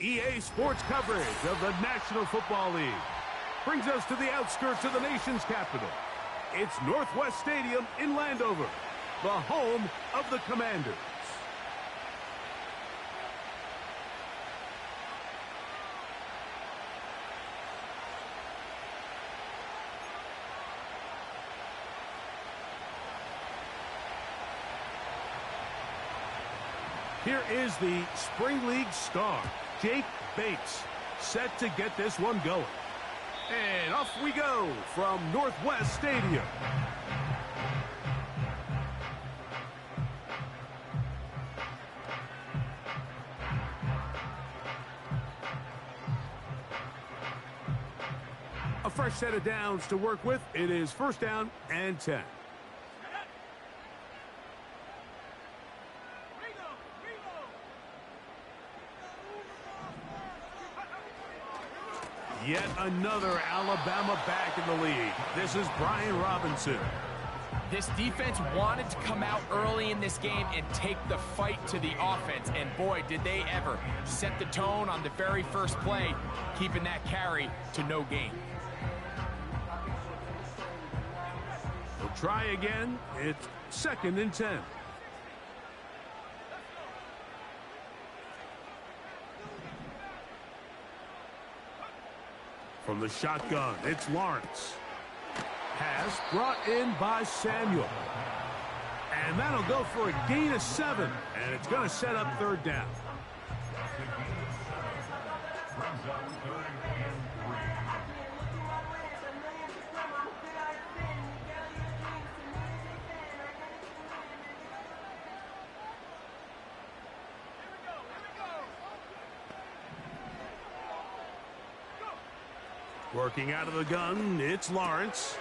EA Sports coverage of the National Football League brings us to the outskirts of the nation's capital. It's Northwest Stadium in Landover, the home of the Commanders. Here is the Spring League star, Jake Bates, set to get this one going. And off we go from Northwest Stadium. A fresh set of downs to work with. It is first down and 10. Yet another Alabama back in the league. This is Brian Robinson. This defense wanted to come out early in this game and take the fight to the offense. And boy, did they ever set the tone on the very first play, keeping that carry to no gain. We'll try again. It's second and 10. From the shotgun, it's Lawrence. Pass brought in by Samuel. And that'll go for a gain of 7. And it's going to set up third down. Working out of the gun, it's Lawrence.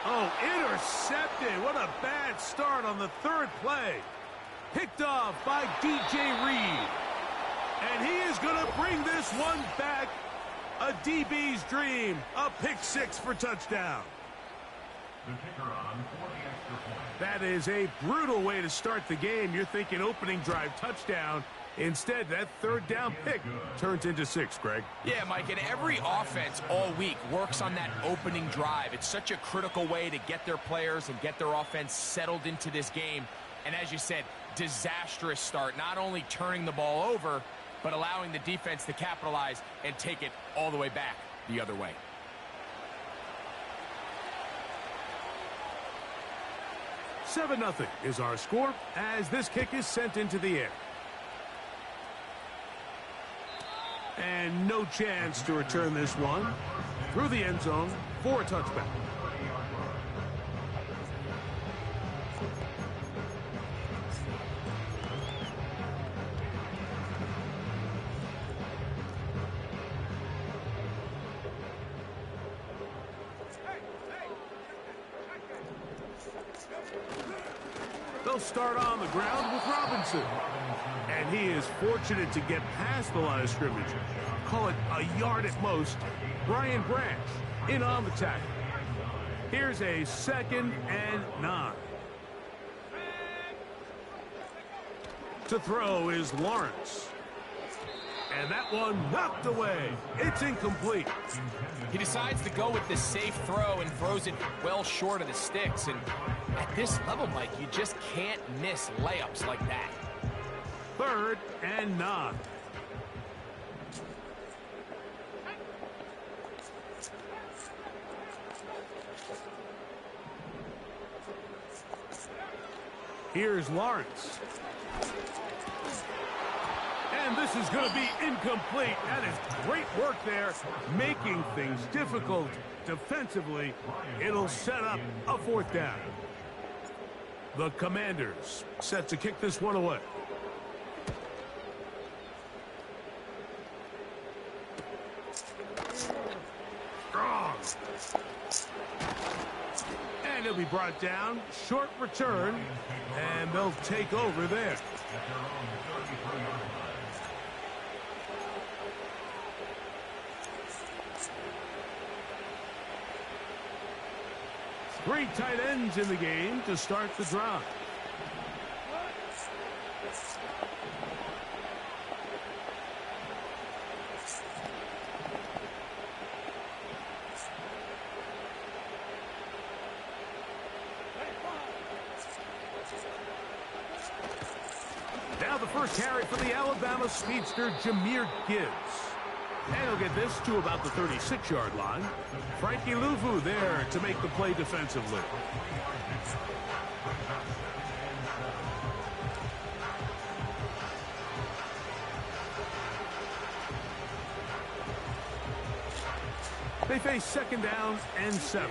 Oh, intercepted. What a bad start on the third play. Picked off by DJ Reed. And he is going to bring this one back. A DB's dream. A pick 6 for touchdown. The kicker on for the extra point. That is a brutal way to start the game. You're thinking opening drive touchdown. Instead, that third down pick turns into 6, Greg. Yeah, Mike, and every offense all week works on that opening drive. It's such a critical way to get their players and get their offense settled into this game. And as you said, disastrous start, not only turning the ball over, but allowing the defense to capitalize and take it all the way back the other way. $7-0 is our score as this kick is sent into the air. And no chance to return this one through the end zone for a touchback. They'll start on the ground with Robinson. And he is fortunate to get past the line of scrimmage. Call it a yard at most. Brian Branch in on the tackle. Here's a 2nd and 9. To throw is Lawrence. And that one knocked away. It's incomplete. He decides to go with the safe throw and throws it well short of the sticks. And at this level, Mike, you just can't miss layups like that. 3rd and 9. Here's Lawrence. And this is going to be incomplete. That is great work there, making things difficult defensively. It'll set up a 4th down. The Commanders set to kick this one away. Strong. And he'll be brought down. Short return. And they'll take over there. Three tight ends in the game to start the drive. Now the first carry for the Alabama speedster, Jahmyr Gibbs. And he'll get this to about the 36-yard line. Frankie Luvu there to make the play defensively. They face 2nd down and 7.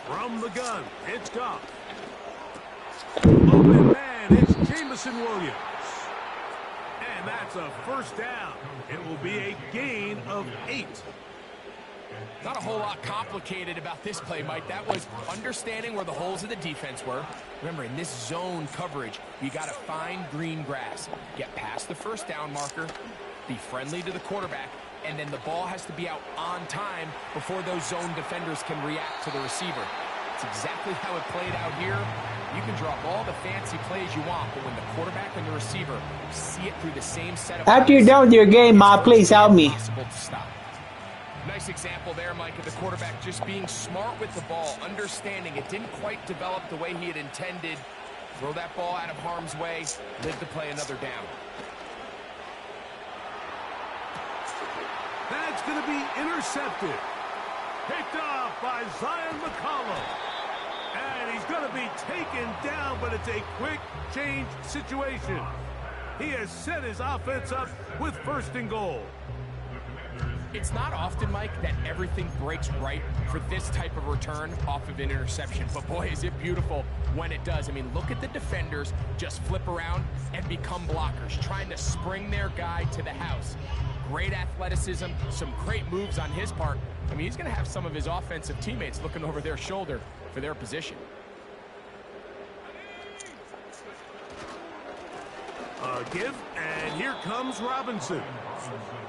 From the gun, it's Goff. Open man, it's Jameson Williams. And that's a 1st down. It will be a gain of 8. Not a whole lot complicated about this play, Mike. That was understanding where the holes of the defense were. Remember, in this zone coverage, you got to find green grass. Get past the 1st down marker, be friendly to the quarterback, and then the ball has to be out on time before those zone defenders can react to the receiver. It's exactly how it played out here. You can draw up all the fancy plays you want, but when the quarterback and the receiver see it through the same set of After you're done with your game, Ma, please help me. Impossible to stop. Nice example there, Mike, of the quarterback just being smart with the ball, understanding it didn't quite develop the way he had intended. Throw that ball out of harm's way, live to play another down. That's going to be intercepted. Picked off by Zion McCollum. And he's going to be taken down, but it's a quick change situation. He has set his offense up with 1st and goal. It's not often, Mike, that everything breaks right for this type of return off of an interception. But boy, is it beautiful when it does. I mean, look at the defenders just flip around and become blockers, trying to spring their guy to the house. Great athleticism, some great moves on his part. I mean, he's going to have some of his offensive teammates looking over their shoulder for their position. Give, and here comes Robinson.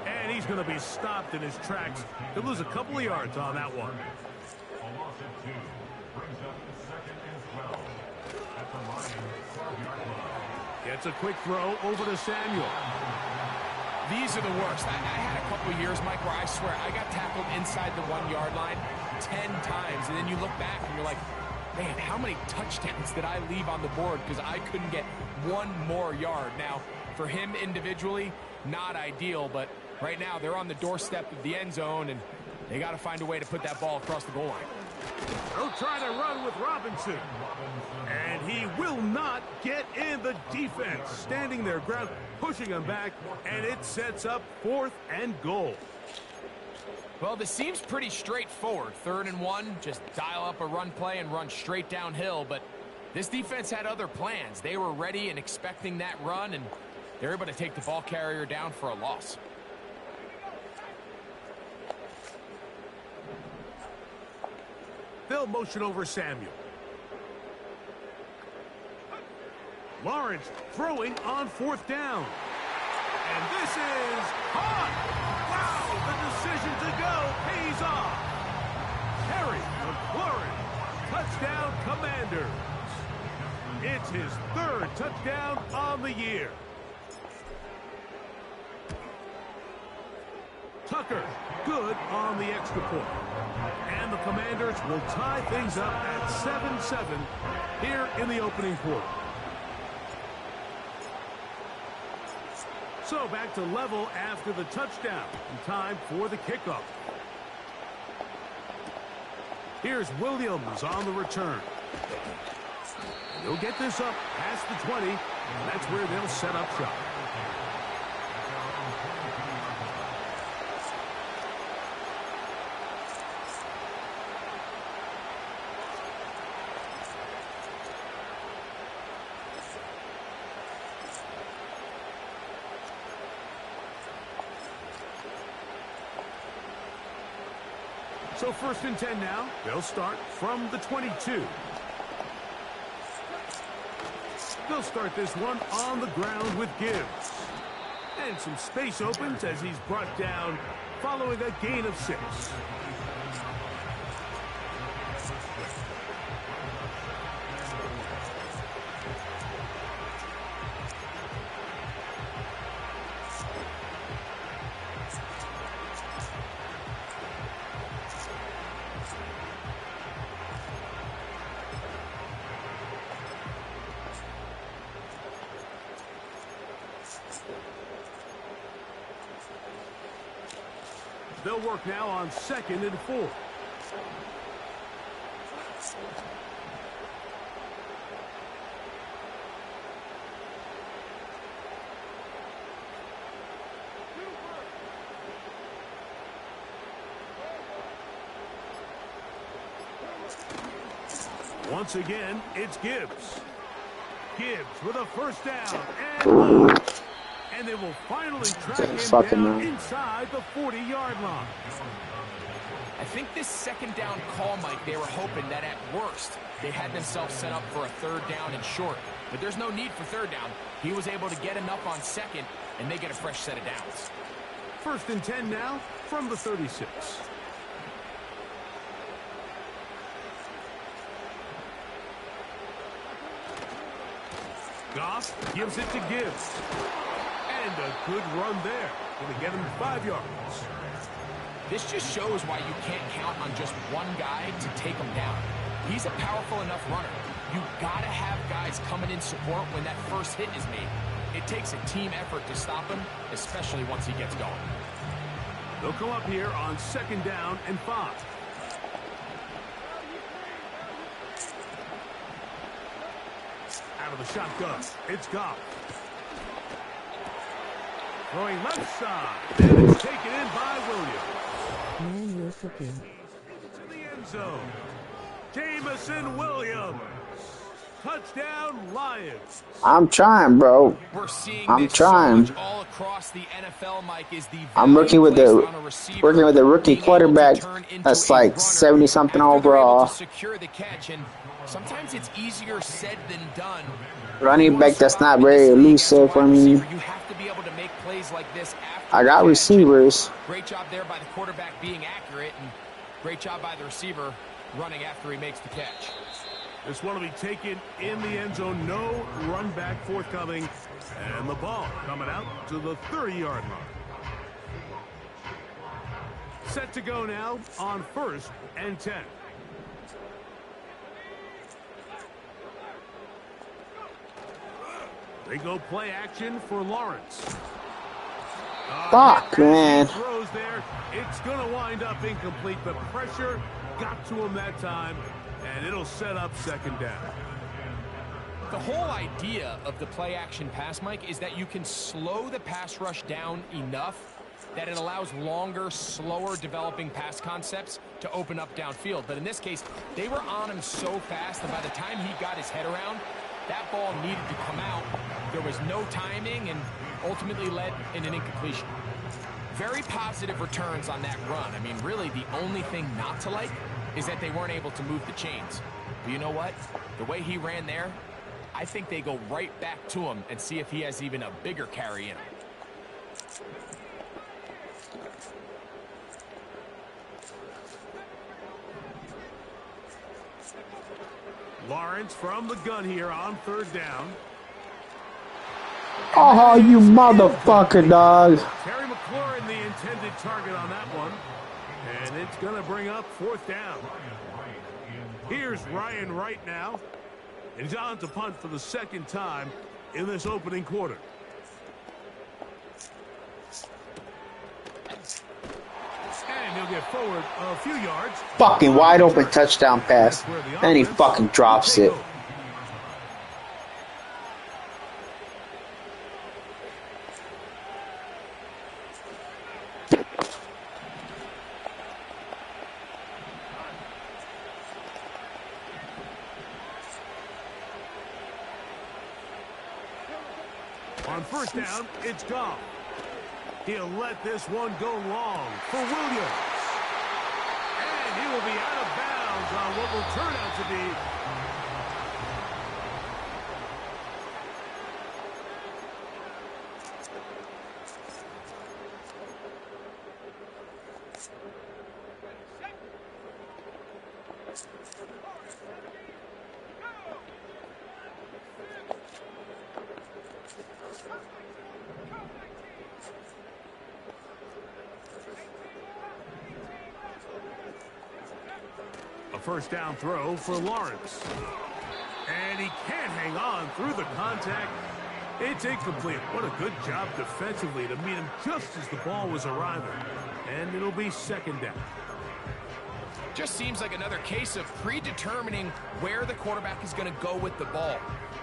And he's going to be stopped in his tracks. He'll lose a couple of yards on that one. Gets a quick throw over to Samuel. These are the worst. I had a couple of years, Mike, where I swear I got tackled inside the 1-yard line 10 times. And then you look back and you're like, man, how many touchdowns did I leave on the board because I couldn't get one more yard? Now, for him individually, not ideal, but right now they're on the doorstep of the end zone, and they got to find a way to put that ball across the goal line. They'll try to run with Robinson. And he will not get in. The defense standing their ground, pushing him back, and it sets up 4th and goal. Well, this seems pretty straightforward. 3rd and 1, just dial up a run play and run straight downhill. But this defense had other plans. They were ready and expecting that run, and they're able to take the ball carrier down for a loss. They'll motion over Samuel. Lawrence throwing on 4th down. And this is hot. Wow, the decision to go pays off. Terry McLaurin, touchdown Commanders. It's his 3rd touchdown on the year. Tucker, good on the extra point. And the Commanders will tie things up at 7-7 here in the opening quarter. So back to level after the touchdown. And time for the kickoff. Here's Williams on the return. They'll get this up past the 20, and that's where they'll set up shop. So 1st and 10 now. They'll start from the 22. They'll start this one on the ground with Gibbs. And some space opens as he's brought down following a gain of 6. They'll work now on 2nd and 4. Once again, it's Gibbs. Gibbs with a 1st down. And they will finally track him down inside the 40-yard line. I think this 2nd down call, Mike, they were hoping that at worst they had themselves set up for a 3rd down and short. But there's no need for 3rd down. He was able to get enough on 2nd, and they get a fresh set of downs. 1st and 10 now from the 36. Goff gives it to Gibbs. And a good run there. Going to get him 5 yards. This just shows why you can't count on just one guy to take him down. He's a powerful enough runner. You got to have guys coming in support when that first hit is made. It takes a team effort to stop him, especially once he gets going. They'll come up here on 2nd down and 5. Out of the shotgun, it's Goff. Throwing left side, and it's taken in by Williams. Man, you're so good. To the end zone. Jamison Williams. Touchdown, Lions. I'm trying, bro. We're seeing I'm this trying. So much all across the NFL, Mike, is the I'm working with the rookie being quarterback able to turn into that's a like runner 70 something after they're able overall. to secure the catch, and sometimes it's easier said than done. Running back that's not very elusive for me. You have to be able to make plays like this after I the got catch. receivers. Great job there by the quarterback being accurate, and great job by the receiver running after he makes the catch. This one will be taken in the end zone. No run back forthcoming. And the ball coming out to the 30-yard line. Set to go now on 1st and 10. They go play action for Lawrence. Fuck, man. Throws there. It's going to wind up incomplete. The pressure got to him that time, and it'll set up 2nd down. The whole idea of the play action pass, Mike, is that you can slow the pass rush down enough that it allows longer, slower developing pass concepts to open up downfield. But in this case, they were on him so fast that by the time he got his head around, that ball needed to come out. There was no timing and ultimately led in an incompletion. Very positive returns on that run. I mean, really, the only thing not to like is that they weren't able to move the chains. But you know what? The way he ran there, I think they go right back to him and see if he has even a bigger carry in him. Lawrence from the gun here on third down. Oh, you motherfucker, dog. Terry McLaurin, the intended target on that one. And it's going to bring up fourth down. Here's Ryan Wright now. And he's on to punt for the second time in this opening quarter. And he'll get forward a few yards. Fucking wide open touchdown pass. And he fucking drops it. On first down, it's Goff. He'll let this one go long for Williams. And he will be out of bounds on what will turn out to be a first down throw for Lawrence. And he can't hang on through the contact. It's incomplete. What a good job defensively to meet him just as the ball was arriving. And it'll be second down. Just seems like another case of predetermining where the quarterback is going to go with the ball.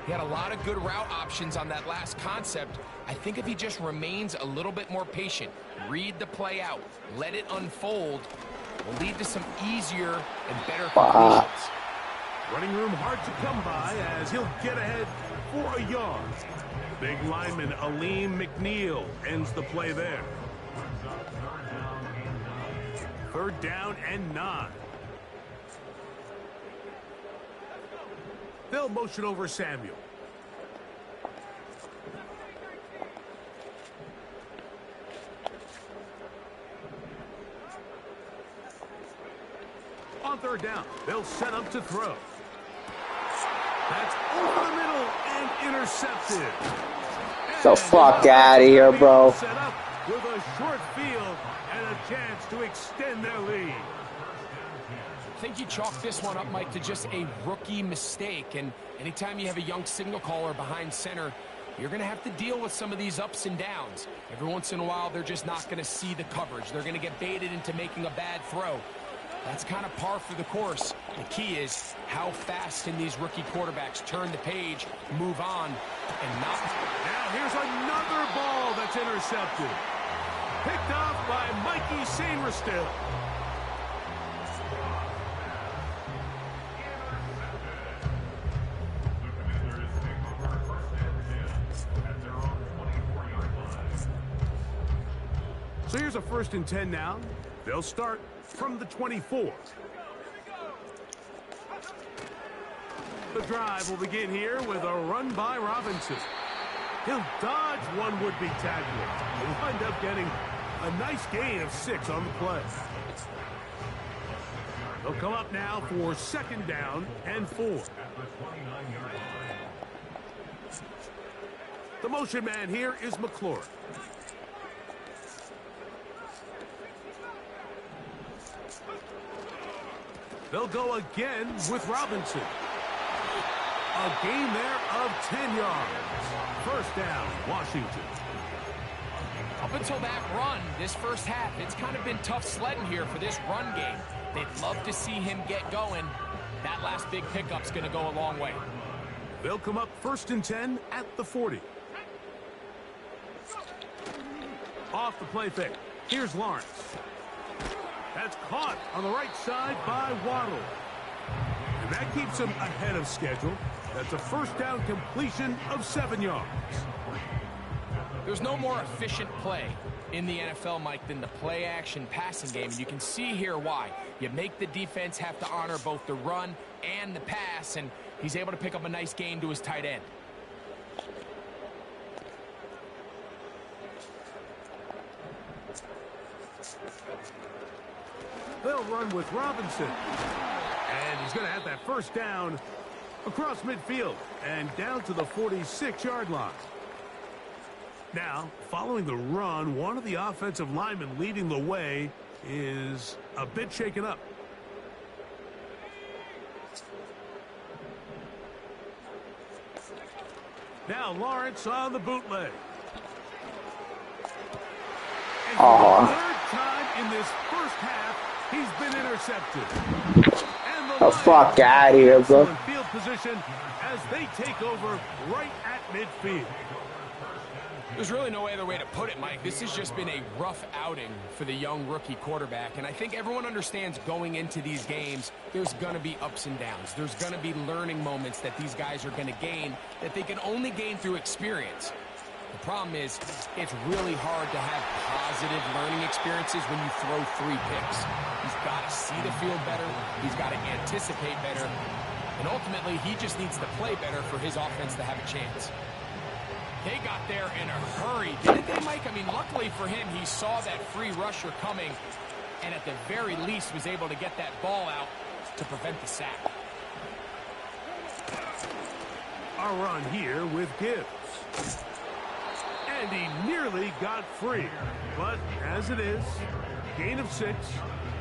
He had a lot of good route options on that last concept. I think if he just remains a little bit more patient, read the play out, let it unfold, will lead to some easier and better completions. Running room hard to come by as he'll get ahead for a yard. Big lineman Aleem McNeil ends the play there. Third down and 9. They'll motion over Samuel. On third down, they'll set up to throw. That's over the middle and intercepted. The fuck out of here, bro. Set up with a short field and a chance to extend their lead. I think you chalk this one up, Mike, to just a rookie mistake. And anytime you have a young signal caller behind center, you're going to have to deal with some of these ups and downs. Every once in a while, they're just not going to see the coverage. They're going to get baited into making a bad throw. That's kind of par for the course. The key is how fast can these rookie quarterbacks turn the page, move on, and not. Now here's another ball that's intercepted. Picked off by Mikey Sainristil. So here's a 1st and 10 now. They'll start from the 24. The drive will begin here with a run by Robinson. He'll dodge one would-be tackler and wind up getting a nice gain of 6 on the play. They'll come up now for 2nd down and 4. The motion man here is McLaurin. They'll go again with Robinson. A gain there of 10 yards. 1st down, Washington. Up until that run, this first half, it's kind of been tough sledding here for this run game. They'd love to see him get going. That last big pickup's going to go a long way. They'll come up 1st and 10 at the 40. Off the play fake. Here's Lawrence. That's caught on the right side by Waddle. And that keeps him ahead of schedule. That's a 1st down completion of 7 yards. There's no more efficient play in the NFL, Mike, than the play-action passing game. And you can see here why. You make the defense have to honor both the run and the pass. And he's able to pick up a nice gain to his tight end. They'll run with Robinson. And he's going to have that first down across midfield and down to the 46-yard line. Now, following the run, one of the offensive linemen leading the way is a bit shaken up. Now Lawrence on the bootleg. And for the third time in this first half, he's been intercepted. And the fuck out of here, bro. Field position as they take over right at midfield. There's really no other way to put it, Mike. This has just been a rough outing for the young rookie quarterback, and I think everyone understands going into these games, there's going to be ups and downs. There's going to be learning moments that these guys are going to gain that they can only gain through experience. The problem is, it's really hard to have positive learning experiences when you throw 3 picks. He's got to see the field better. He's got to anticipate better. And ultimately, he just needs to play better for his offense to have a chance. They got there in a hurry, didn't they, Mike? I mean, luckily for him, he saw that free rusher coming, and at the very least was able to get that ball out to prevent the sack. A run here with Gibbs. And he nearly got free. But as it is, gain of 6,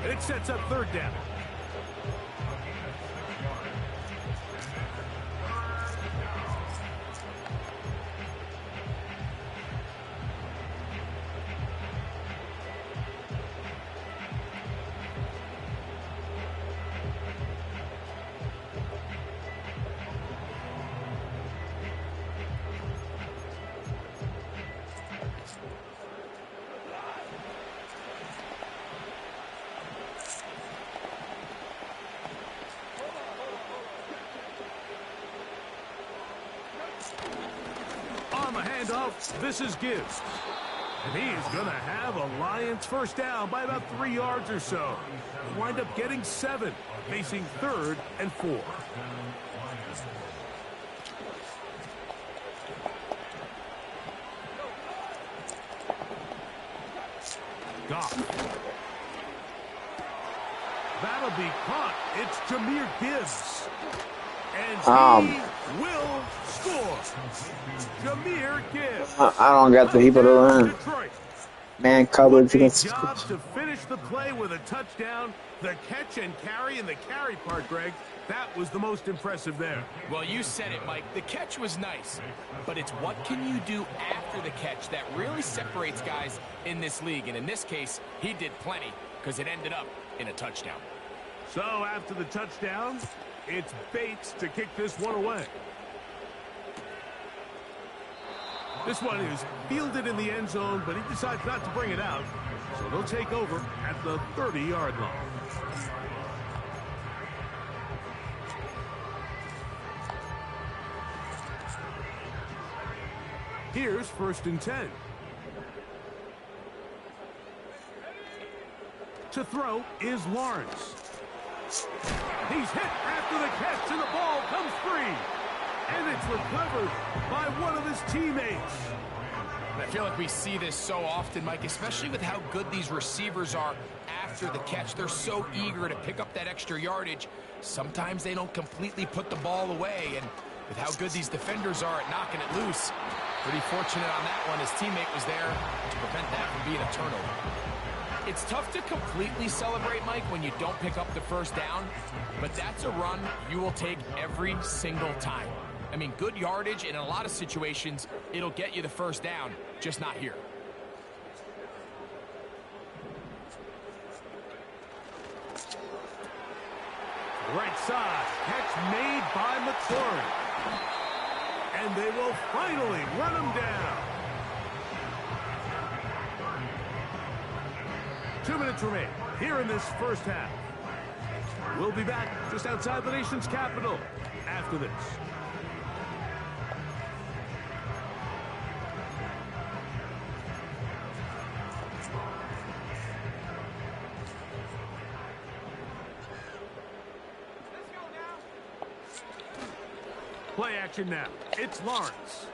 and it sets up third down. Handoff, this is Gibbs. And he's going to have a Lions first down by about 3 yards or so. Wind up getting 7, facing 3rd and 4. Goff. That'll be caught. It's Jahmyr Gibbs. And he will score. Jahmyr Gibbs. I don't got the people to run. Man coverage against. Job to finish the play with a touchdown. The catch and carry, and the carry part, Greg, that was the most impressive there. Well, you said it, Mike. The catch was nice, but it's what can you do after the catch that really separates guys in this league. And in this case, he did plenty because it ended up in a touchdown. So after the touchdown, it's Bates to kick this one away. This one is fielded in the end zone, but he decides not to bring it out. So they'll take over at the 30-yard line. Here's 1st and 10. To throw is Lawrence. He's hit after the catch, and the ball comes free. And it's recovered by one of his teammates. I feel like we see this so often, Mike, especially with how good these receivers are after the catch. They're so eager to pick up that extra yardage. Sometimes they don't completely put the ball away, and with how good these defenders are at knocking it loose, pretty fortunate on that one. His teammate was there to prevent that from being a turnover. It's tough to completely celebrate, Mike, when you don't pick up the first down, but that's a run you will take every single time. I mean, good yardage, and in a lot of situations, it'll get you the first down, just not here. Right side, catch made by McLaurin. And they will finally run him down. 2 minutes remain here in this first half. We'll be back just outside the nation's capital after this. Play action now. It's Lawrence.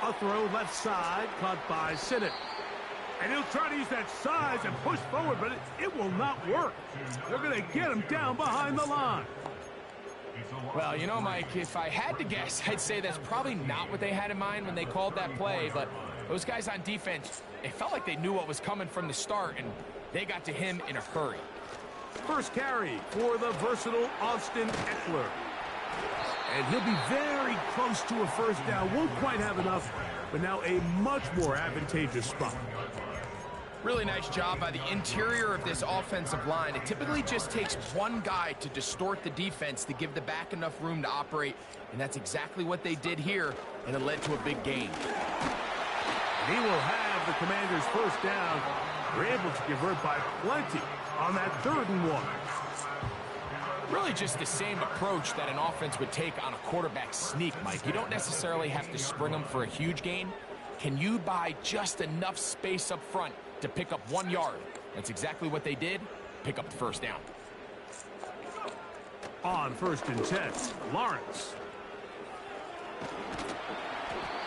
A throw left side, caught by Sinnott. And he'll try to use that size and push forward, but it will not work. They're going to get him down behind the line. Well, you know, Mike, if I had to guess, I'd say that's probably not what they had in mind when they called that play, but those guys on defense, it felt like they knew what was coming from the start, and they got to him in a hurry. First carry for the versatile Austin Eckler. And he'll be very close to a first down. Won't quite have enough, but now a much more advantageous spot. Really nice job by the interior of this offensive line. It typically just takes one guy to distort the defense to give the back enough room to operate, and that's exactly what they did here, and it led to a big gain. He will have the Commanders' first down. They're able to convert by plenty on that 3rd and 1. Really just the same approach that an offense would take on a quarterback sneak, Mike. You don't necessarily have to spring them for a huge gain. Can you buy just enough space up front to pick up 1 yard? That's exactly what they did. Pick up the first down. On 1st and 10, Lawrence.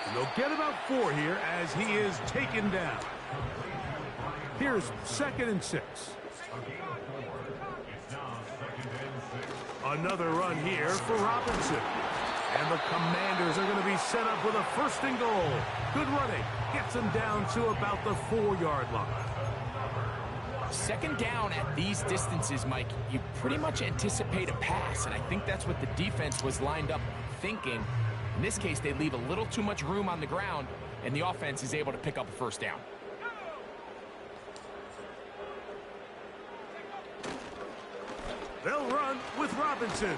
And they'll get about 4 here as he is taken down. Here's 2nd and 6. Another run here for Robinson. And the Commanders are going to be set up with a 1st and goal. Good running. Gets them down to about the 4-yard line. 2nd down at these distances, Mike, you pretty much anticipate a pass, and I think that's what the defense was lined up thinking. In this case, they leave a little too much room on the ground, and the offense is able to pick up a 1st down. They'll run with Robinson.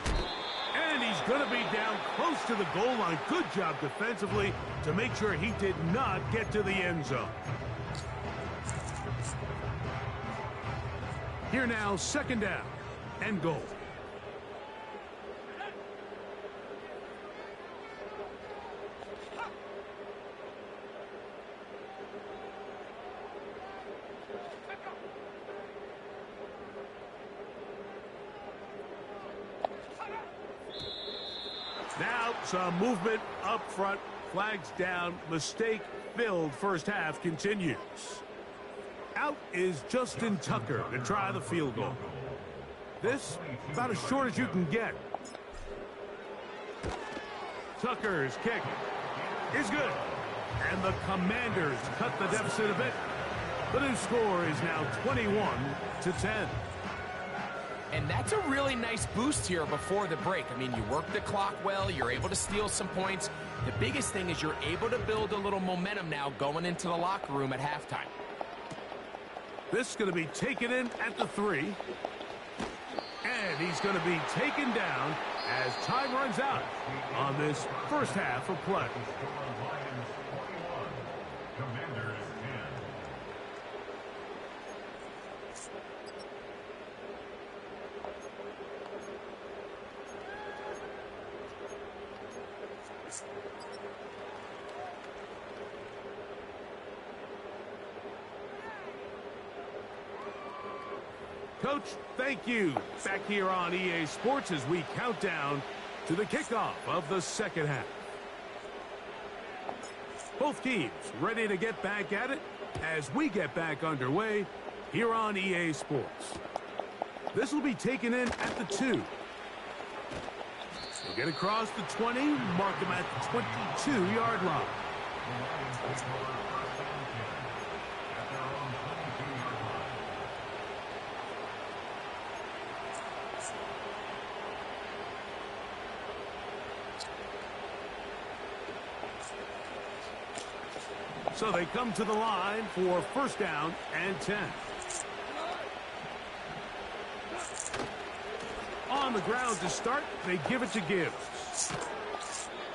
And he's going to be down close to the goal line. Good job defensively to make sure he did not get to the end zone. Here now, 2nd down and goal. Now some movement up front, flags down, mistake-filled first half continues. Out is Justin Tucker to try the field goal. This about as short as you can get. Tucker's kick is good. And the Commanders cut the deficit a bit. The new score is now 21-10. And that's a really nice boost here before the break. I mean, you work the clock well, you're able to steal some points. The biggest thing is you're able to build a little momentum now going into the locker room at halftime. This is going to be taken in at the 3. And he's going to be taken down as time runs out on this first half of play. Coach, thank you. Back here on EA Sports as we count down to the kickoff of the second half. Both teams ready to get back at it as we get back underway here on EA Sports. This will be taken in at the 2. He'll get across the 20, mark him at the 22-yard line. So they come to the line for first down and 10. On the ground to start, they give it to Gibbs.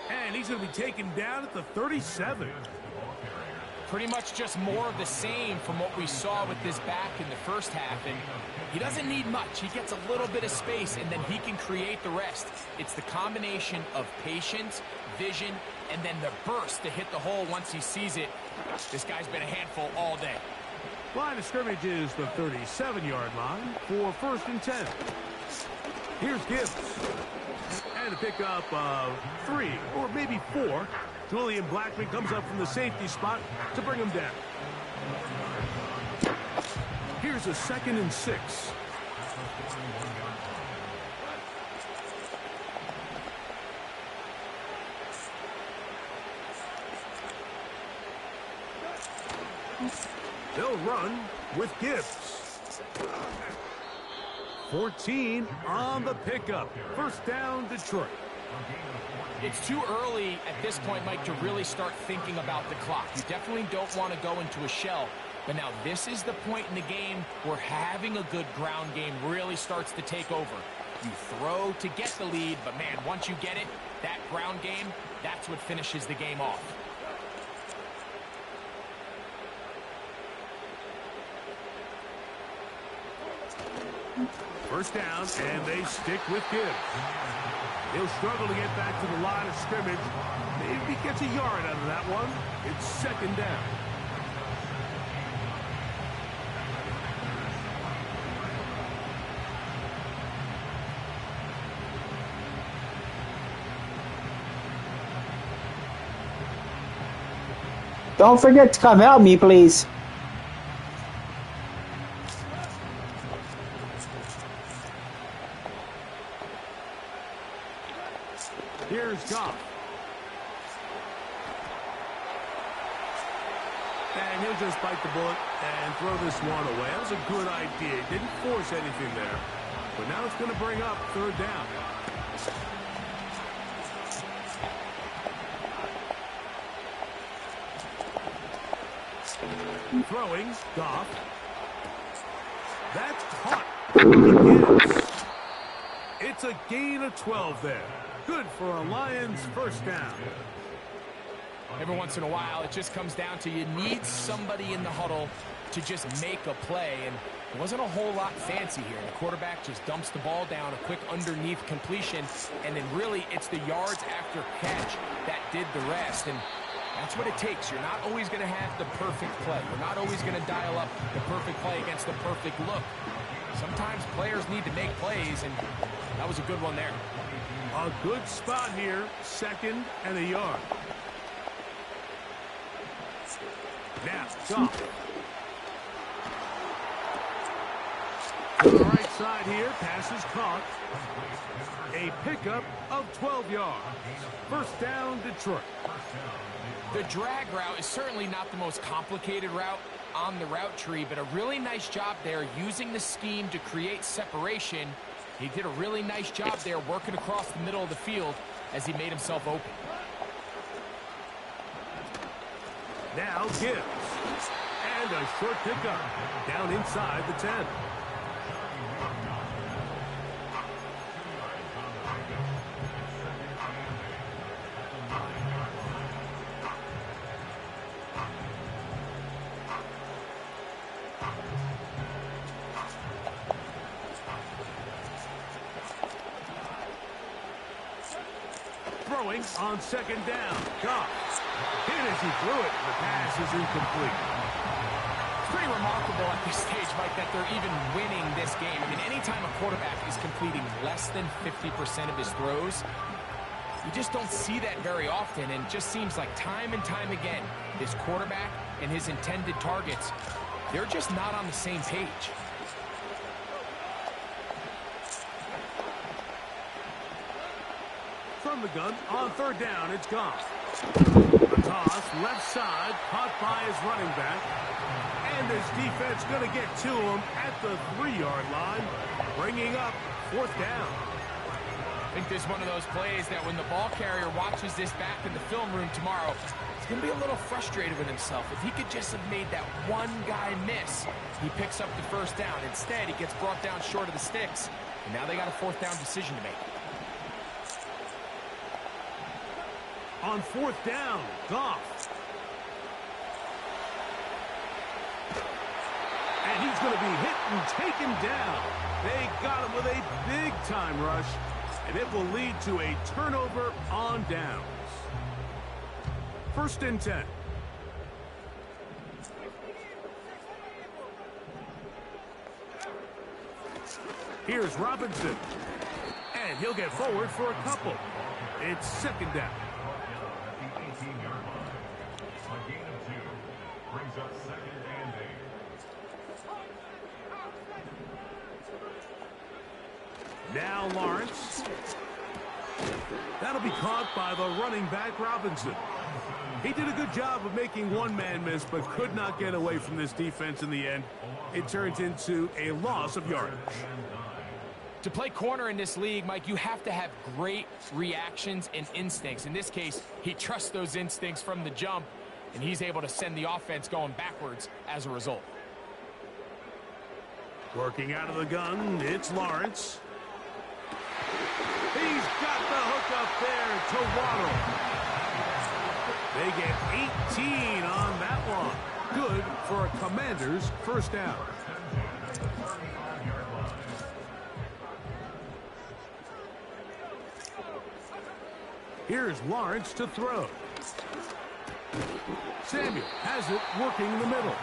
And he's going to be taken down at the 37. Pretty much just more of the same from what we saw with this back in the first half. And he doesn't need much. He gets a little bit of space, and then he can create the rest. It's the combination of patience, vision, and then the burst to hit the hole once he sees it. This guy's been a handful all day. Line of scrimmage is the 37-yard line for first and 10. Here's Gibbs. And a pickup of 3 or maybe 4. Julian Blackman comes up from the safety spot to bring him down. Here's a 2nd and 6. They'll run with Gibbs. 14 on the pickup. 1st down, Detroit. It's too early at this point, Mike, to really start thinking about the clock. You definitely don't want to go into a shell. But now this is the point in the game where having a good ground game really starts to take over. You throw to get the lead, but man, once you get it, that ground game, that's what finishes the game off. First down, and they stick with Gibbs. He'll struggle to get back to the line of scrimmage. Maybe he gets a yard out of that one. It's 2nd down. Don't forget to come help me, please. Here's Goff. And he'll just bite the bullet and throw this one away. That was a good idea. He didn't force anything there. But now it's going to bring up 3rd down. Throwing, Goff. That's caught. It's a gain of 12 there. Good for a Lions 1st down. Every once in a while, it just comes down to you need somebody in the huddle to just make a play. And it wasn't a whole lot fancy here. The quarterback just dumps the ball down, a quick underneath completion, and then really it's the yards after catch that did the rest. And that's what it takes. You're not always going to have the perfect play. You're not always going to dial up the perfect play against the perfect look. Sometimes players need to make plays, and that was a good one there. A good spot here, 2nd and a yard. Now, Goff. To the right side here, pass is caught. A pickup of 12 yards. 1st down, Detroit. The drag route is certainly not the most complicated route on the route tree, but a really nice job there using the scheme to create separation. He did a really nice job there working across the middle of the field as he made himself open. Now Gibbs. And a short pickup down inside the 10. Throwing on 2nd down. Goff. Hit as he threw it. The pass is incomplete. It's pretty remarkable at this stage, Mike, that they're even winning this game. I mean, anytime a quarterback is completing less than 50% of his throws, you just don't see that very often, and it just seems like time and time again, this quarterback and his intended targets, they're just not on the same page. From the gun, on 3rd down, it's Goff. A toss, left side, caught by his running back. And his defense going to get to him at the 3-yard line, bringing up 4th down. I think this is one of those plays that when the ball carrier watches this back in the film room tomorrow, he's going to be a little frustrated with himself. If he could just have made that one guy miss, he picks up the 1st down. Instead, he gets brought down short of the sticks. And now they got a 4th down decision to make. On 4th down, Goff. And he's going to be hit and taken down. They got him with a big-time rush, and it will lead to a turnover on downs. 1st and 10. Here's Robinson. And he'll get forward for a couple. It's second down. Now Lawrence. That'll be caught by the running back Robinson. He did a good job of making one man miss, but could not get away from this defense in the end. It turns into a loss of yardage. To play corner in this league, Mike, you have to have great reactions and instincts. In this case, he trusts those instincts from the jump, and he's able to send the offense going backwards as a result. Working out of the gun, it's Lawrence. He's got the hook up there to Waddle. They get 18 on that one. Good for a Commanders first down. Here's Lawrence to throw. Samuel has it working in the middle.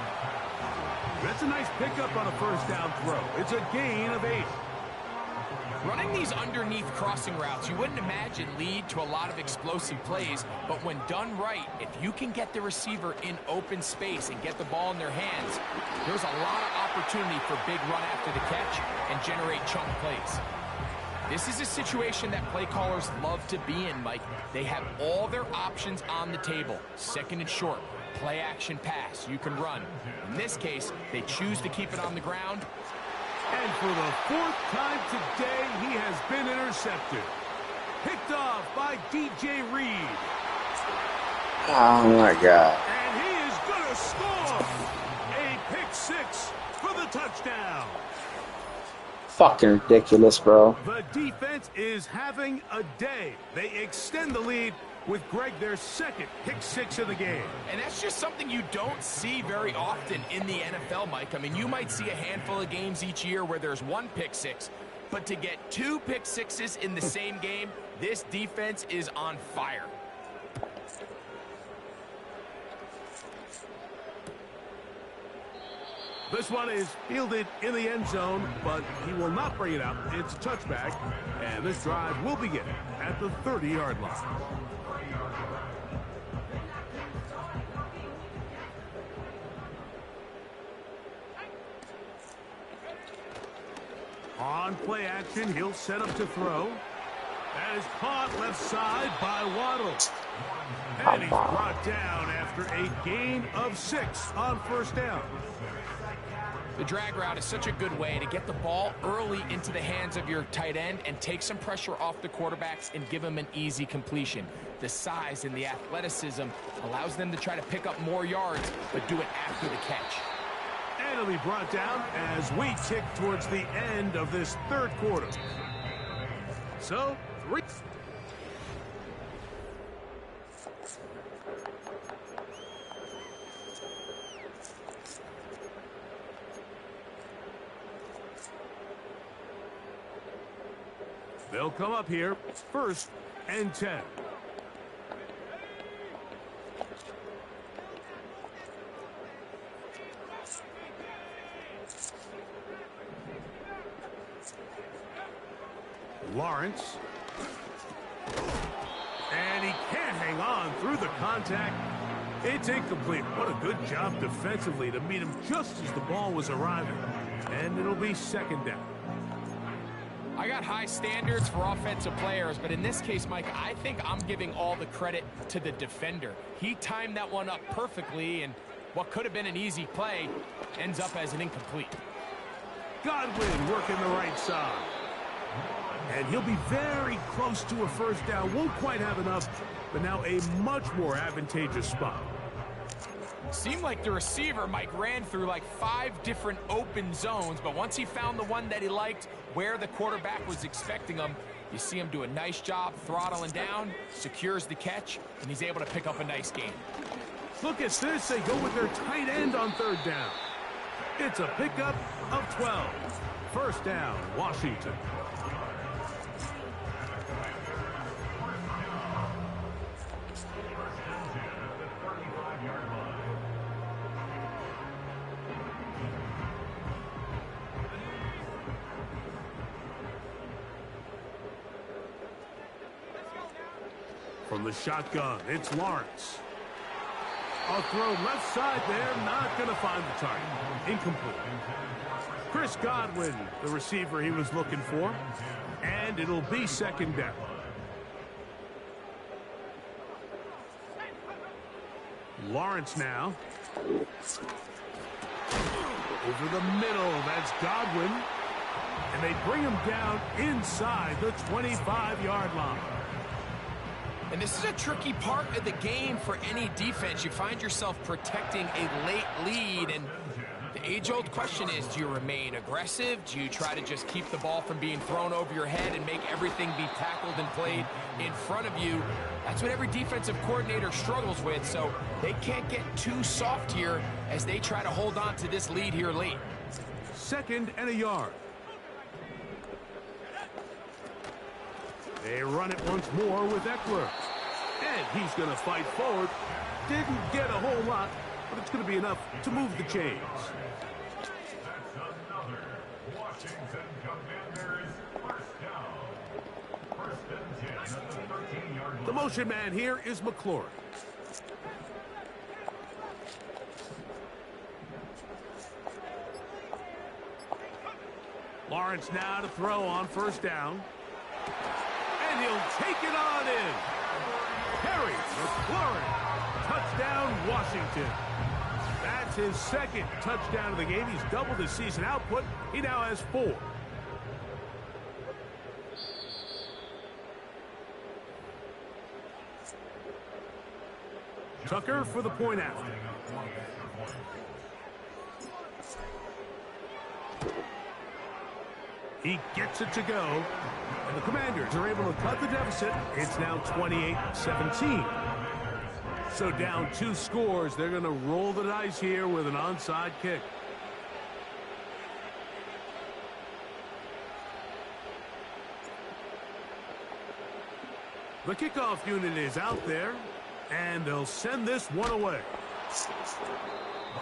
That's a nice pickup on a first down throw. It's a gain of 8. Running these underneath crossing routes, you wouldn't imagine lead to a lot of explosive plays, but when done right, if you can get the receiver in open space and get the ball in their hands, there's a lot of opportunity for big run after the catch and generate chunk plays. This is a situation that play callers love to be in, Mike. They have all their options on the table. Second and short, play action pass, you can run. In this case, they choose to keep it on the ground. And for the 4th time today, he has been intercepted. Picked off by DJ Reed. Oh, my God. And he is going to score. A pick 6 for the touchdown. Fucking ridiculous, bro. The defense is having a day. They extend the lead with Greg their second pick 6 of the game. And that's just something you don't see very often in the NFL, Mike. I mean, you might see a handful of games each year where there's 1 pick 6, but to get 2 pick 6s in the same game, this defense is on fire. This one is fielded in the end zone, but he will not bring it out. It's a touchback, and this drive will begin at the 30-yard line. On play action, he'll set up to throw. That is caught left side by Waddle. And he's brought down after a gain of 6 on first down. The drag route is such a good way to get the ball early into the hands of your tight end and take some pressure off the quarterbacks and give them an easy completion. The size and the athleticism allows them to try to pick up more yards, but do it after the catch. And it'll be brought down as we tick towards the end of this third quarter. So, 3. They'll come up here, 1st and 10. Lawrence. And he can't hang on through the contact. It's incomplete. What a good job defensively to meet him just as the ball was arriving. And it'll be second down. I got high standards for offensive players, but in this case, Mike, I think I'm giving all the credit to the defender. He timed that one up perfectly, and what could have been an easy play ends up as an incomplete. Godwin working the right side. And he'll be very close to a first down. Won't quite have enough, but now a much more advantageous spot. Seemed like the receiver, Mike, ran through like 5 different open zones, but once he found the one that he liked, where the quarterback was expecting him, you see him do a nice job throttling down, secures the catch, and he's able to pick up a nice gain. Look at this. They go with their tight end on third down. It's a pickup of 12. First down, Washington. From the shotgun, it's Lawrence. A throw left side there, not going to find the target. Incomplete. Chris Godwin, the receiver he was looking for. And it'll be second down. Lawrence now. Over the middle, that's Godwin. And they bring him down inside the 25-yard line. And this is a tricky part of the game for any defense. You find yourself protecting a late lead, and the age-old question is, do you remain aggressive? Do you try to just keep the ball from being thrown over your head and make everything be tackled and played in front of you? That's what every defensive coordinator struggles with, so they can't get too soft here as they try to hold on to this lead here late. 2nd and a yard. They run it once more with Eckler. And he's going to fight forward. Didn't get a whole lot, but it's going to be enough to move the chains. The motion man here is McLaurin. Lawrence now to throw on 1st down. And he'll take it on in. Harry McLaurin. Touchdown, Washington. That's his 2nd touchdown of the game. He's doubled his season output. He now has 4. Tucker for the point after. He gets it to go, and the Commanders are able to cut the deficit. It's now 28-17. So down 2 scores, they're going to roll the dice here with an onside kick. The kickoff unit is out there, and they'll send this one away.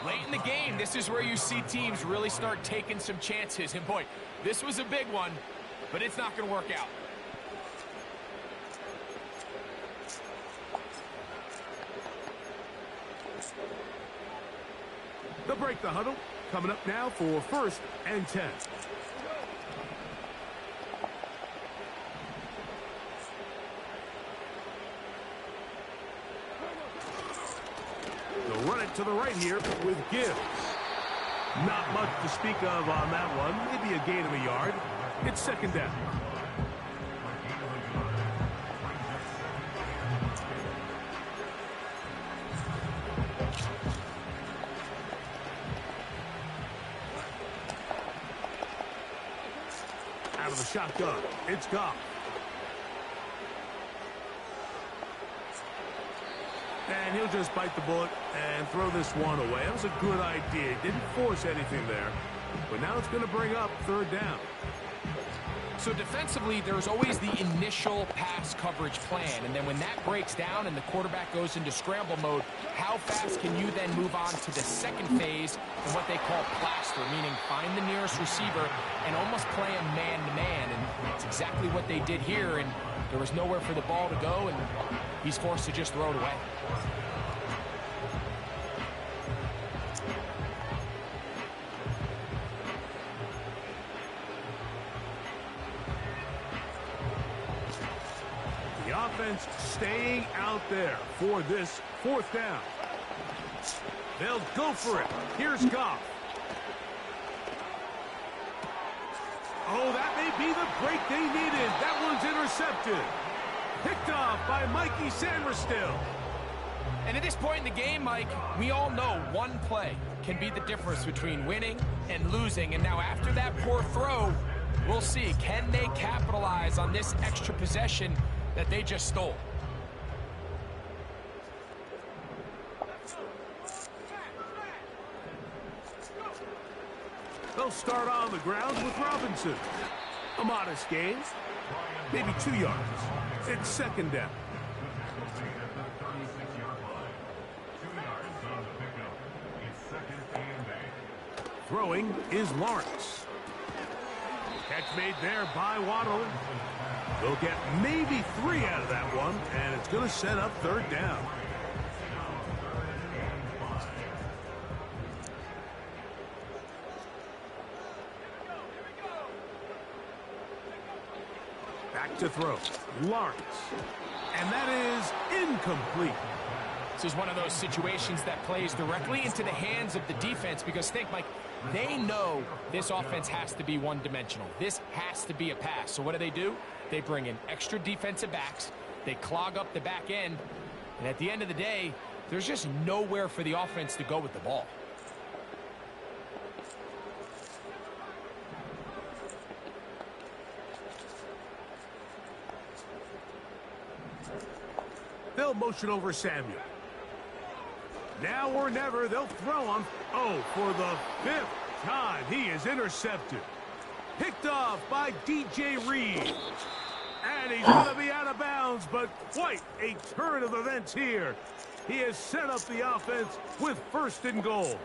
Late in the game, this is where you see teams really start taking some chances. And boy, this was a big one, but it's not going to work out. They'll break the huddle. Coming up now for 1st and 10. They'll run it to the right here with Gibbs. Not much to speak of on that one. Maybe a gain of a yard. It's 2nd down. Out of the shotgun, it's Goff. And he'll just bite the bullet and throw this one away. That was a good idea. Didn't force anything there. But now it's going to bring up 3rd down. So defensively, there's always the initial pass coverage plan. And then when that breaks down and the quarterback goes into scramble mode, how fast can you then move on to the 2nd phase and what they call plaster, meaning find the nearest receiver and almost play him man-to-man. And it's exactly what they did here. And there was nowhere for the ball to go, and he's forced to just throw it away. The offense staying out there for this 4th down. They'll go for it. Here's Goff. Oh, that may be the break they needed. That one's intercepted. Picked off by Mikey Sanders-Still. And at this point in the game, Mike, we all know one play can be the difference between winning and losing. And now after that poor throw, we'll see, can they capitalize on this extra possession that they just stole? They'll start on the ground with Robinson. A modest gain, maybe 2 yards. It's 2nd down. Throwing is Lawrence. Catch made there by Waddle. They'll get maybe 3 out of that one, and it's going to set up 3rd down. Back to throw. Lawrence. And that is incomplete. This is one of those situations that plays directly into the hands of the defense because think, Mike, they know this offense has to be one-dimensional. This has to be a pass. So what do? They bring in extra defensive backs. They clog up the back end. And at the end of the day, there's just nowhere for the offense to go with the ball. They'll motion over Samuel. Now or never, they'll throw him. Oh, for the 5th time, he is intercepted. Picked off by DJ Reed. And he's going to be out of bounds, but quite a turn of events here. He has set up the offense with 1st and goal.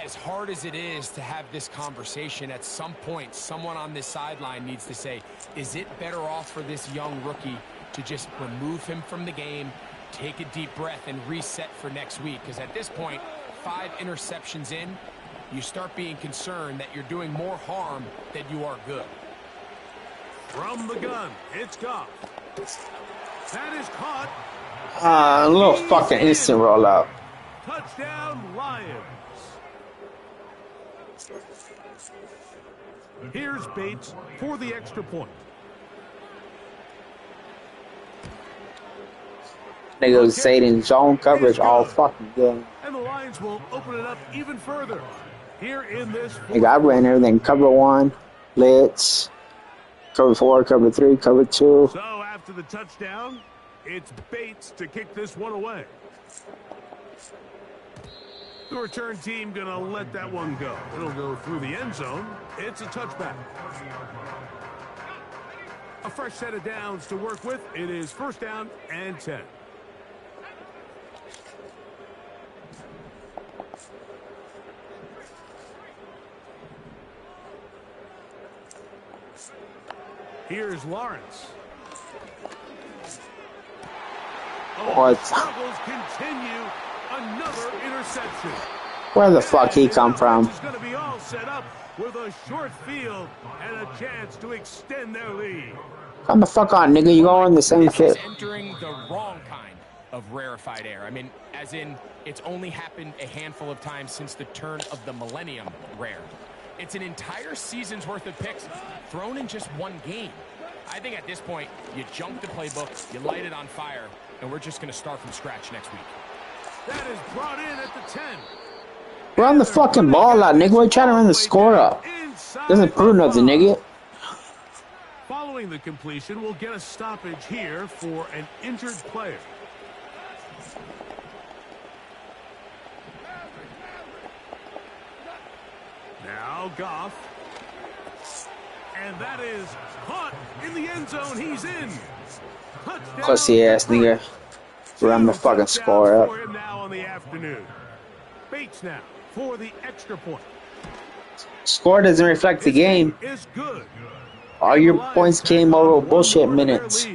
As hard as it is to have this conversation, at some point, someone on this sideline needs to say, is it better off for this young rookie to just remove him from the game, take a deep breath, and reset for next week? Because at this point, 5 interceptions in, you start being concerned that you're doing more harm than you are good. From the gun, it's Goff. That is caught. A little fucking instant rollout. Touchdown, Lions. Here's Bates for the extra point. Niggas stayed in zone coverage all fucking game. And the Lions will open it up even further. Here in this. Nigga, I ran everything. Cover 1, blitz, cover 4, cover 3, cover 2. So after the touchdown, it's Bates to kick this one away. The return team going to let that one go. It'll go through the end zone. It's a touchback. A fresh set of downs to work with. It is 1st down and 10. Here's Lawrence. What? Struggles continue. Another interception. Where the fuck he come from? It's going to be all set up with a short field and a chance to extend their lead. Come the fuck on, nigga. You going the same shit. This is entering the wrong kind of rarefied air. I mean, as in, it's only happened a handful of times since the turn of the millennium rare. It's an entire season's worth of picks thrown in just one game. I think at this point, you junk the playbook, you light it on fire, and we're just going to start from scratch next week. That is brought in at the 10. Run the fucking ball out, nigga. We're trying to run the score up. Doesn't prove nothing, nigga. Following the completion, we'll get a stoppage here for an injured player. Now Goff. And that is caught in the end zone. He's in. Touchdown. Pussy ass nigga. Run the fucking score up. For him now on the afternoon. Bates now for the extra point. Score doesn't reflect the game. Is good. All your points came over bullshit minutes.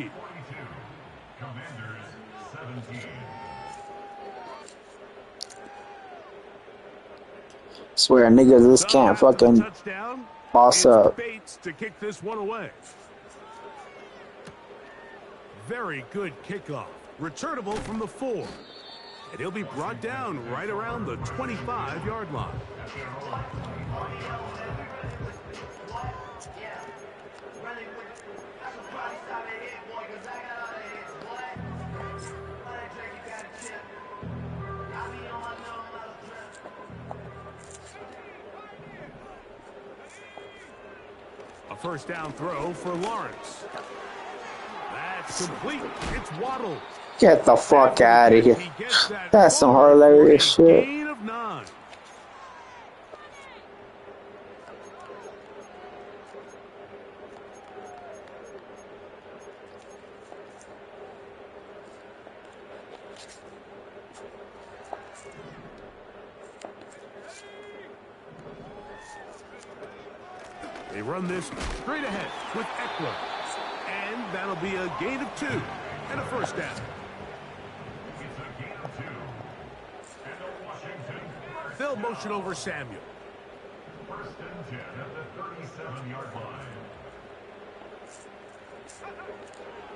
Swear niggas just can't fucking boss up. Bates to kick this one away. Very good kickoff. Returnable from the 4. And he'll be brought down right around the 25-yard line. A first down throw for Lawrence. That's complete. It's Waddle. Get the fuck out of here. That's some hilarious shit. Gain of 9. They run this straight ahead with Eckler. that'll be a gain of 2 and a first down. They'll motion over Samuel. First and 10 at the 37-yard line.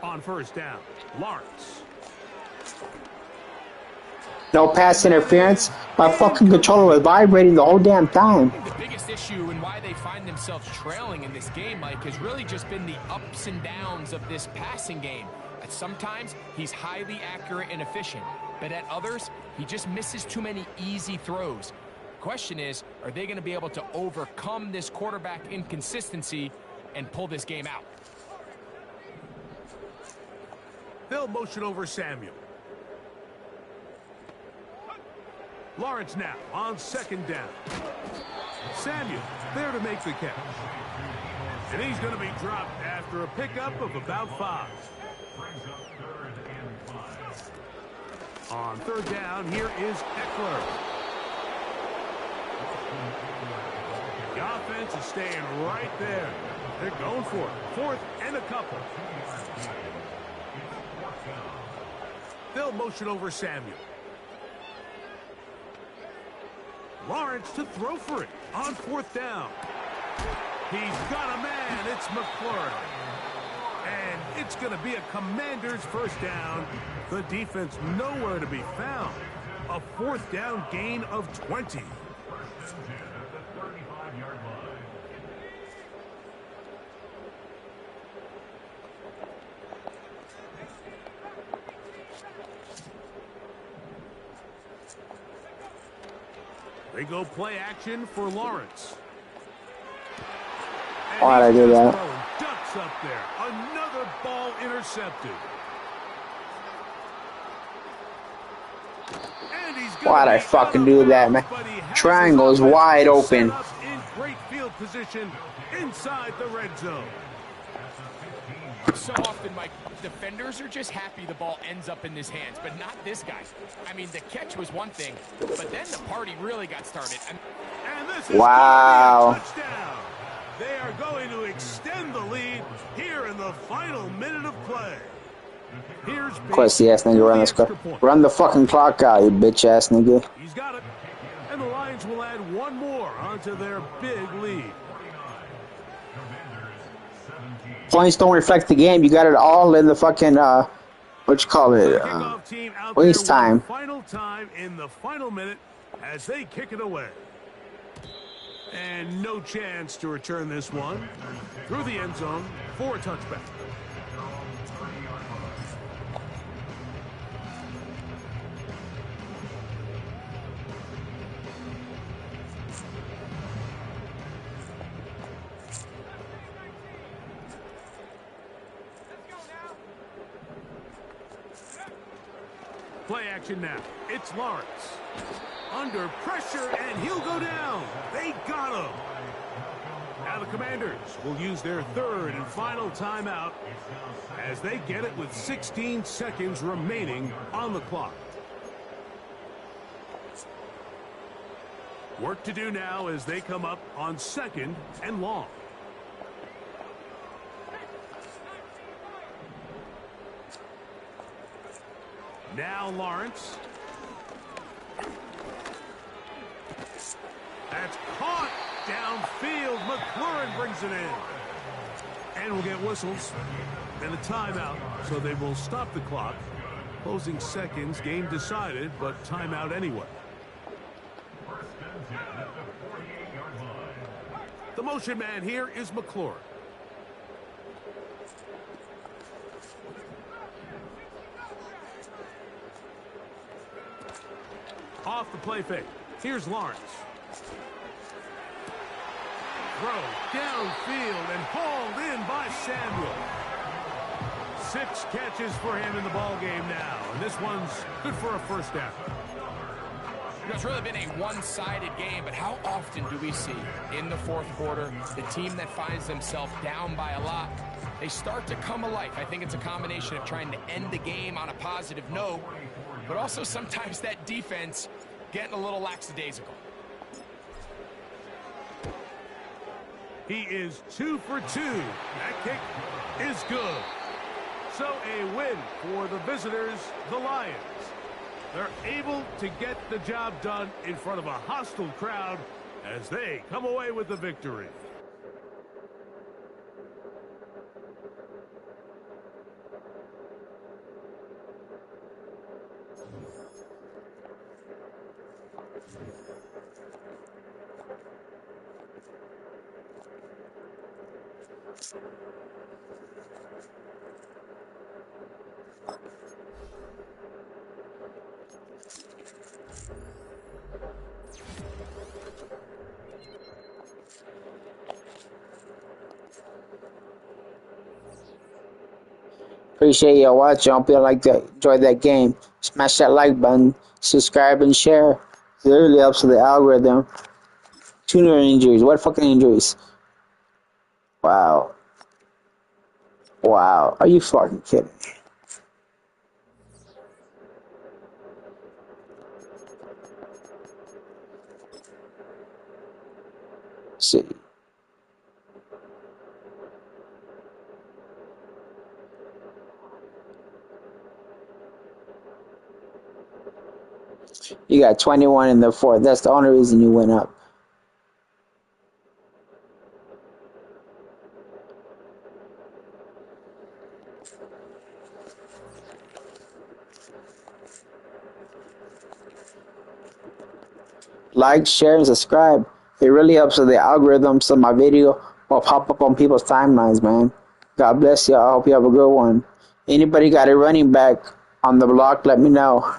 On first down, Lawrence. No pass interference. My fucking controller was vibrating the whole damn time. The biggest issue and why they find themselves trailing in this game, Mike, has really just been the ups and downs of this passing game. At sometimes, he's highly accurate and efficient, but at others, he just misses too many easy throws. Question is, are they going to be able to overcome this quarterback inconsistency and pull this game out? They'll motion over Samuel. Lawrence now on second down. Samuel there to make the catch. And he's going to be dropped after a pickup of about 5. On third down, here is Eckler. The offense is staying right there. They're going for it. 4th and a couple. They'll motion over Samuel. Lawrence to throw for it on 4th down. He's got a man. It's McLaurin. And it's going to be a Commander's first down. The defense nowhere to be found. A 4th down gain of 20. First and 10 at the 35-yard line. They go play action for Lawrence. Why'd I do that? Ducks up there. Another ball intercepted. And he's Why'd I fucking do that, man? Triangle's wide open. In great field position inside the red zone. So often, Mike, defenders are just happy the ball ends up in his hands, but not this guy. I mean, the catch was one thing, but then the party really got started. And this is wow. a touchdown. They are going to extend the lead here in the final minute of play. Here's Pussy ass nigga, run the score. Run the fucking clock out, you bitch ass nigga. He's got it. And the Lions will add one more onto their big lead. Points don't reflect the game. You got it all in the fucking what you call it? Waste time. Final time in the final minute as they kick it away. And no chance to return this one through the end zone for a touchback. Play action now. It's Lawrence. Under pressure, and he'll go down. They got him. Now the Commanders will use their third and final timeout as they get it with 16 seconds remaining on the clock. Work to do now as they come up on 2nd and long. Now Lawrence. That's caught downfield. McLaurin brings it in. And we'll get whistles and a timeout, so they will stop the clock. Closing seconds, game decided, but timeout anyway. The motion man here is McLaurin. Off the play fake. Here's Lawrence. Throw downfield and hauled in by Samuel. 6 catches for him in the ball game now, and this one's good for a first down. You know, it's really been a one-sided game, but how often do we see in the 4th quarter the team that finds themselves down by a lot, they start to come alive? I think it's a combination of trying to end the game on a positive note, but also sometimes that defense getting a little lackadaisical. He is 2 for 2. That kick is good. So a win for the visitors, the Lions. They're able to get the job done in front of a hostile crowd as they come away with the victory. Appreciate y'all watching. I hope you like that, enjoyed that game. Smash that like button, subscribe and share. It really helps with the algorithm. Tuner injuries. What fucking injuries? Wow. Wow. Are you fucking kidding me? See. You got 21 in the fourth. That's the only reason you went up. Like, share, and subscribe. It really helps with the algorithm so my video will pop up on people's timelines, man. God bless you. I hope you have a good one. Anybody got a running back on the block, let me know.